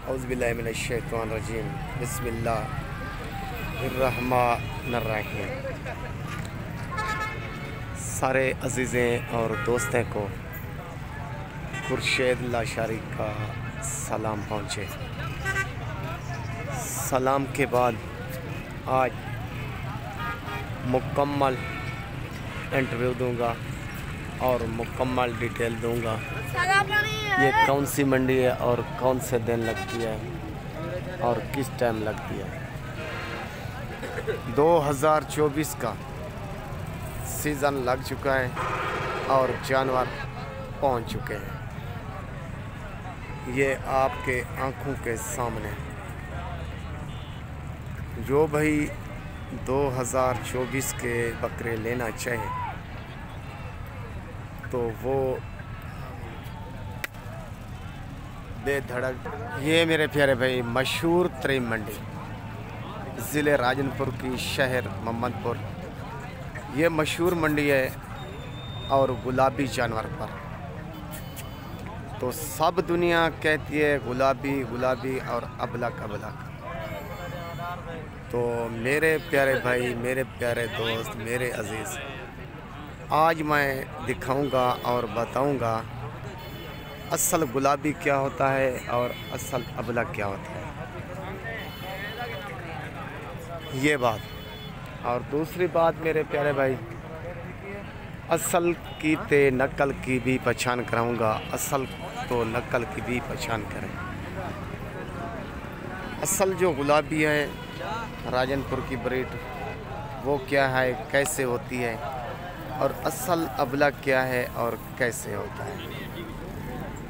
औज़ुबिल्लाहि मिनश्शैतानिर्रजीम बिस्मिल्लाहिर्रहमानिर्रहीम। सारे अज़ीज़ें और दोस्तों को खुर्शीद लाशारी का सलाम पहुँचे। सलाम के बाद आज मुकम्मल इंटरव्यू दूंगा और मुकम्मल डिटेल दूंगा ये कौन सी मंडी है और कौन से दिन लगती है और किस टाइम लगती है। 2024 का सीज़न लग चुका है और जानवर पहुंच चुके हैं। ये आपके आंखों के सामने जो भाई 2024 के बकरे लेना चाहे तो वो बेधड़क। ये मेरे प्यारे भाई मशहूर तरीन मंडी ज़िले राजनपुर की शहर मोहम्मदपुर, ये मशहूर मंडी है और गुलाबी जानवर पर तो सब दुनिया कहती है गुलाबी गुलाबी और अबलक अबलक। तो मेरे प्यारे भाई, मेरे प्यारे दोस्त, मेरे अजीज़, आज मैं दिखाऊंगा और बताऊंगा असल गुलाबी क्या होता है और असल अबलक क्या होता है, ये बात। और दूसरी बात मेरे प्यारे भाई, असल की ते नकल की भी पहचान कराऊंगा। असल तो नकल की भी पहचान करें। असल जो गुलाबी है राजनपुर की ब्रीड वो क्या है, कैसे होती है, और असल अबलक क्या है और कैसे होता है।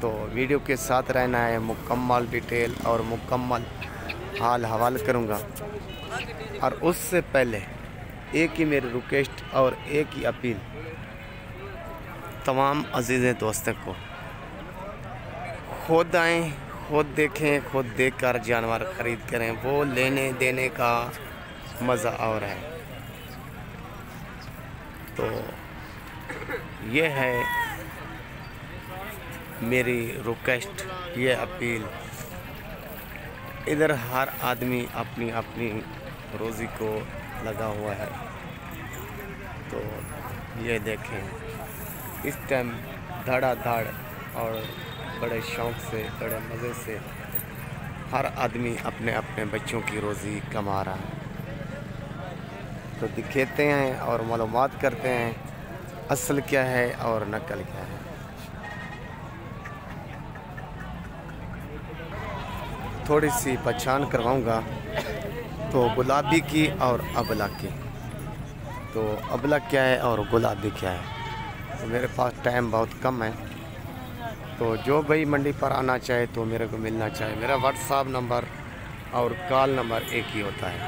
तो वीडियो के साथ रहना है, मुकम्मल डिटेल और मुकम्मल हाल हवाल करूँगा। और उससे पहले एक ही मेरी रिक्वेस्ट और एक ही अपील तमाम अजीज़ें दोस्तों को, खुद आएँ, खुद देखें, खुद देखकर जानवर ख़रीद करें। वो लेने देने का मज़ा और है। तो ये है मेरी रिक्वेस्ट, ये अपील। इधर हर आदमी अपनी अपनी रोज़ी को लगा हुआ है। तो ये देखें इस टाइम धड़ाधड़ और बड़े शौक़ से, बड़े मज़े से हर आदमी अपने अपने बच्चों की रोज़ी कमा रहा है। तो दिखाते हैं और मालूमात करते हैं असल क्या है और नकल क्या है। थोड़ी सी पहचान करवाऊंगा तो गुलाबी की और अबलक की। तो अबलक क्या है और गुलाबी क्या है। तो मेरे पास टाइम बहुत कम है, तो जो भाई मंडी पर आना चाहे तो मेरे को मिलना चाहे। मेरा व्हाट्सएप नंबर और कॉल नंबर एक ही होता है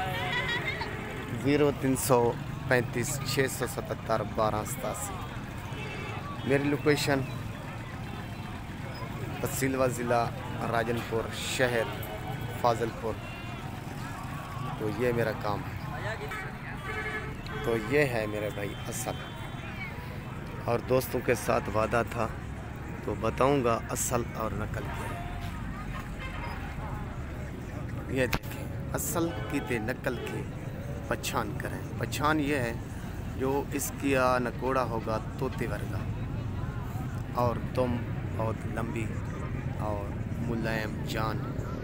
0335 677 1287। मेरी लोकेशन तहसील ज़िला राजनपुर, शहर फाजिलपुर। तो ये मेरा काम है। तो ये है मेरे भाई असल। और दोस्तों के साथ वादा था तो बताऊंगा असल और नकल क्या है। ये देखें असल की ते नकल की पहचान करें। पहचान ये है जो इसकी नकोड़ा होगा तोते वर्गा और तुम बहुत लंबी और मुलायम जान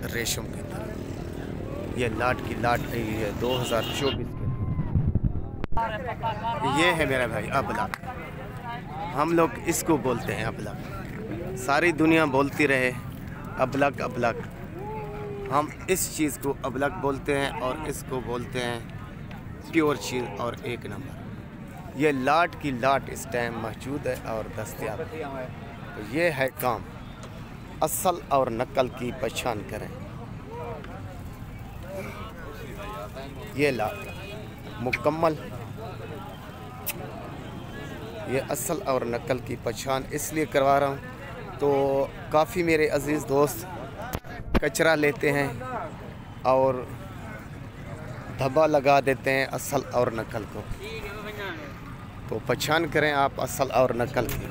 रेशम की तरह। ये लाट की लाट आई है 2024 के। ये है मेरा भाई अबलक। हम लोग इसको बोलते हैं अबलक। सारी दुनिया बोलती रहे अबलक अबलक, हम इस चीज़ को अबलक बोलते हैं और इसको बोलते हैं प्योर चीज़ और एक नंबर। ये लाट की लाट इस टाइम मौजूद है और दस्तयाब है। तो ये है काम, असल और नकल की पहचान करें। ये लाट मुकम्मल, ये असल और नकल की पहचान इसलिए करवा रहा हूँ तो काफ़ी मेरे अजीज़ दोस्त कचरा लेते हैं और धब्बा लगा देते हैं असल और नकल को। तो पहचान करें आप असल और नकल की।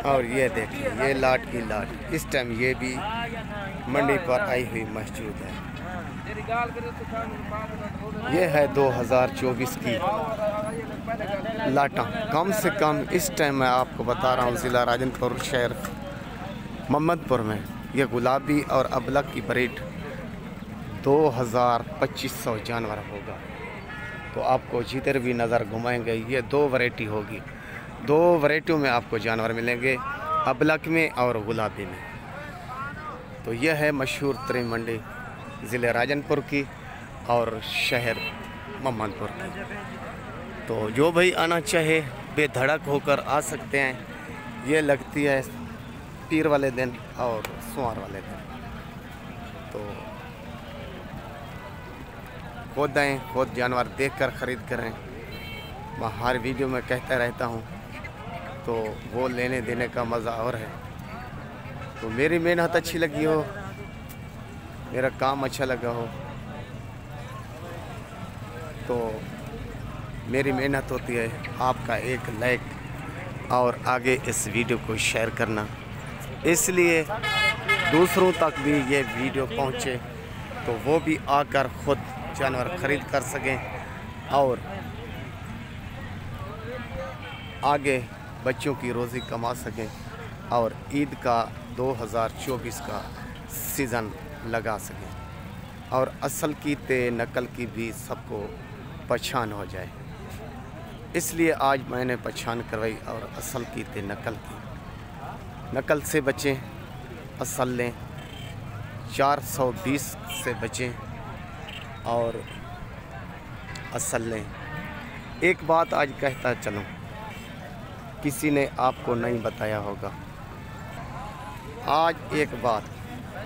और ये देखिए, ये लाट की लाट इस टाइम ये भी मंडी पर आई हुई मौजूद है। ये है 2024 की लाटा। कम से कम इस टाइम मैं आपको बता रहा हूँ ज़िला राजनपुर शहर मोहम्मदपुर में ये गुलाबी और अबलक की ब्रीड 2500 जानवर होगा। तो आपको जिधर भी नज़र घुमाएंगे ये 2 वैरायटी होगी, 2 वैरायटियों में आपको जानवर मिलेंगे, अबलक में और गुलाबी में। तो यह है मशहूर तरीन मंडी ज़िले राजनपुर की और शहर मोहम्मदपुर की। तो जो भाई आना चाहे बेधड़क होकर आ सकते हैं। ये लगती है पीर वाले दिन और सोमवार वाले दिन। तो खुद आएँ, खुद जानवर देखकर ख़रीद करें। मैं हर वीडियो में कहता रहता हूँ, तो वो लेने देने का मज़ा और है। तो मेरी मेहनत अच्छी लगी हो, मेरा काम अच्छा लगा हो, तो मेरी मेहनत होती है आपका एक लाइक और आगे इस वीडियो को शेयर करना, इसलिए दूसरों तक भी ये वीडियो पहुँचे तो वो भी आकर खुद जानवर ख़रीद कर सकें और आगे बच्चों की रोज़ी कमा सकें और ईद का 2024 का सीज़न लगा सकें और असल की ते नकल की भी सबको पहचान हो जाए। इसलिए आज मैंने पहचान करवाई और असल की ते नकल की। नकल से बचें, असल लें, 420 से बचें और असल लें। एक बात आज कहता चलूँ, किसी ने आपको नहीं बताया होगा, आज एक बात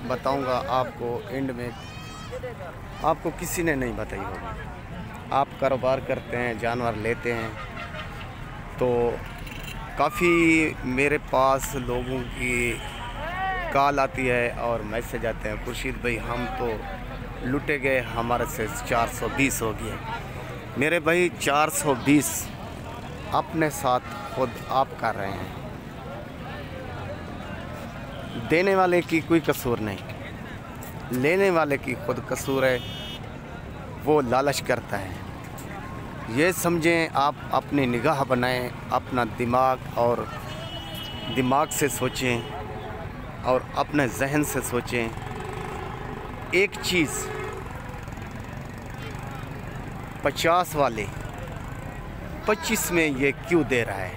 बताऊंगा आपको, एंड में आपको किसी ने नहीं बताई होगी। आप कारोबार करते हैं, जानवर लेते हैं, तो काफ़ी मेरे पास लोगों की कॉल आती है और मैसेज आते हैं, खुर्शीद भाई हम तो लुटे गए, हमारे से 420 हो गए। मेरे भाई 420 अपने साथ खुद आप कर रहे हैं, देने वाले की कोई कसूर नहीं, लेने वाले की खुद कसूर है। वो लालच करता है। ये समझें, आप अपनी निगाह बनाएं, अपना दिमाग और दिमाग से सोचें और अपने जहन से सोचें। एक चीज़ 50 वाले 25 में ये क्यों दे रहा है?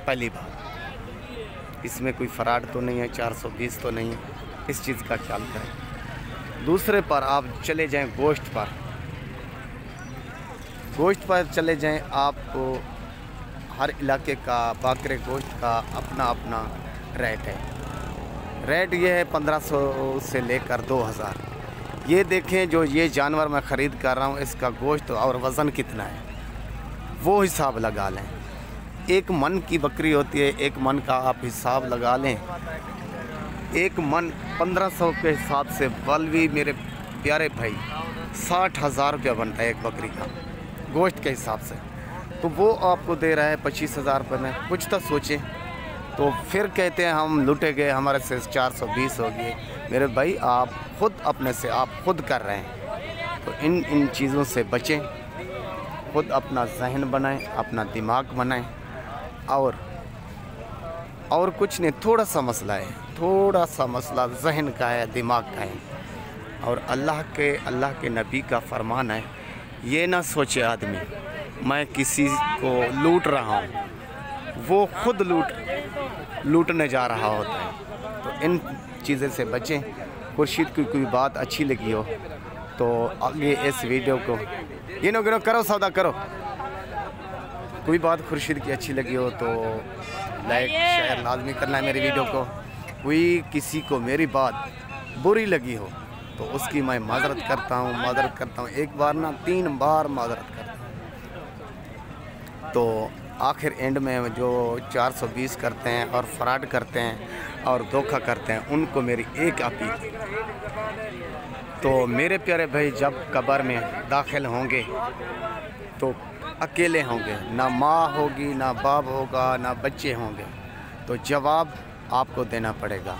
पहली बात, इसमें कोई फ्रॉड तो नहीं है, 420 तो नहीं है, इस चीज़ का ख्याल करें। दूसरे पर आप चले जाएं गोश्त पर, गोश्त पर चले जाएं, आपको हर इलाके का बकरे गोश्त का अपना अपना रेट है। रेट ये है 1500 से लेकर 2000। ये देखें जो ये जानवर मैं ख़रीद कर रहा हूँ, इसका गोश्त और वज़न कितना है वो हिसाब लगा लें। एक मन की बकरी होती है, एक मन का आप हिसाब लगा लें। एक मन 1500 के हिसाब से बल्कि मेरे प्यारे भाई 60,000 रुपया बनता है एक बकरी का गोश्त के हिसाब से। तो वो आपको दे रहा है 25,000 रुपये में। कुछ तो सोचें। तो फिर कहते हैं हम लुटे गए, हमारे से 420 हो गए। मेरे भाई आप खुद अपने से आप खुद कर रहे हैं। तो इन चीज़ों से बचें, खुद अपना जहन बनाएं, अपना दिमाग बनाएं। और कुछ नहीं, थोड़ा सा मसला है, थोड़ा सा मसला जहन का है, दिमाग का है। और अल्लाह के नबी का फरमान है, ये ना सोचे आदमी मैं किसी को लूट रहा हूँ, वो खुद लूटने जा रहा होता है। तो इन चीज़ों से बचें। खुर्शीद की कोई बात अच्छी लगी हो तो आगे इस वीडियो को गिनो करो, सौदा करो। कोई बात खुर्शीद की अच्छी लगी हो तो लाइक शेयर लाजमी करना है मेरी वीडियो को। कोई किसी को मेरी बात बुरी लगी हो तो उसकी मैं माजरत करता हूँ, एक बार ना 3 बार माजरत करता हूँ। तो आखिर एंड में जो 420 करते हैं और फ्रॉड करते हैं और धोखा करते हैं, उनको मेरी एक अपील। तो मेरे प्यारे भाई जब कब्र में दाखिल होंगे तो अकेले होंगे, ना माँ होगी, ना बाप होगा, ना बच्चे होंगे। तो जवाब आपको देना पड़ेगा।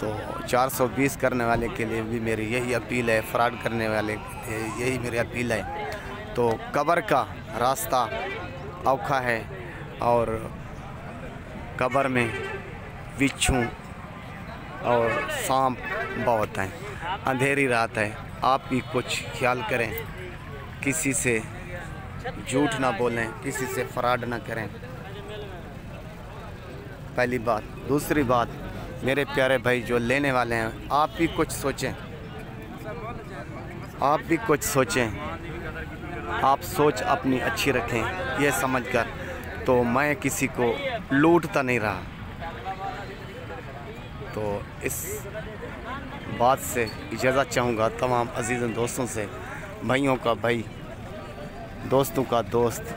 तो 420 करने वाले के लिए भी मेरी यही अपील है, फ्रॉड करने वाले के लिए यही मेरी अपील है। तो कब्र का रास्ता औखा है और कब्र में बिच्छू और सांप बहुत हैं, अंधेरी रात है। आप भी कुछ ख्याल करें, किसी से झूठ ना बोलें, किसी से फ्रॉड ना करें, पहली बात। दूसरी बात, मेरे प्यारे भाई जो लेने वाले हैं, आप भी कुछ सोचें, आप भी कुछ सोचें। आप सोच अपनी अच्छी रखें ये समझकर। तो मैं किसी को लूटता नहीं रहा। तो इस बात से इजाज़त चाहूँगा तमाम अजीज़ दोस्तों से, भाइयों का भाई, दोस्तों का दोस्त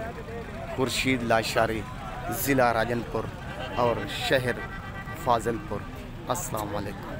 खुर्शीद लाशारी, ज़िला राजनपुर और शहर फाजिलपुर। अस्सलाम वालेकुम।